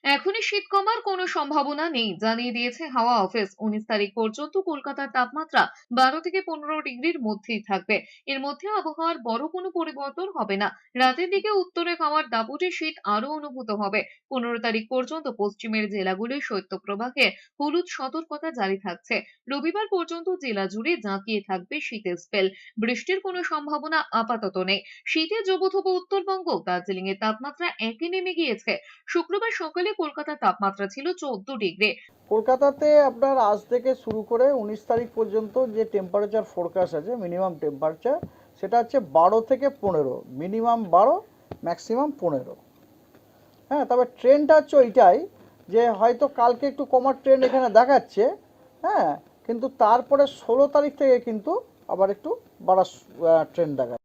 এখনই শীত কমার কোনো সম্ভাবনা নেই জানিয়ে দিয়েছে হাওয়া অফিস। 19 তারিখ পর্যন্ত কলকাতার তাপমাত্রা 12 থেকে 15 ডিগ্রির মধ্যেই থাকবে। এর মধ্যে আবহাওয়ার বড় কোনো পরিবর্তন হবে না। রাতের দিকে উত্তরে হাওয়ার দাপটে শীত আরো অনুভূত হবে। 15 তারিখ পর্যন্ত পশ্চিমের জেলাগুলির শৈত্যপ্রবাহে হলুদ সতর্কতা জারি থাকছে। রবিবার পর্যন্ত জেলা জুড়ে জাঁকিয়ে থাকবে শীতের স্পেল। বৃষ্টির কোনো সম্ভাবনা আপাতত নেই। শীতে জবুথবু উত্তরবঙ্গ, দার্জিলিং এর তাপমাত্রা একে নেমে গিয়েছে। শুক্রবার সকালে কলকাতার তাপমাত্রা ছিল 14 ডিগ্রি। কলকাতাতে আপনার আজ থেকে শুরু করে 19 তারিখ পর্যন্ত যে টেম্পারেচার ফোরকাস্ট আছে, মিনিমাম টেম্পারেচার সেটা হচ্ছে 12 থেকে 15, মিনিমাম 12, ম্যাক্সিমাম 15। হ্যাঁ, তবে ট্রেনটা হচ্ছে ওইটাই যে হয়তো কালকে একটু কমার ট্রেন্ড এখানে দেখাচ্ছে। হ্যাঁ, কিন্তু তারপরে 16 তারিখ থেকে কিন্তু আবার একটু বাড়ার ট্রেন্ড দেখাচ্ছে।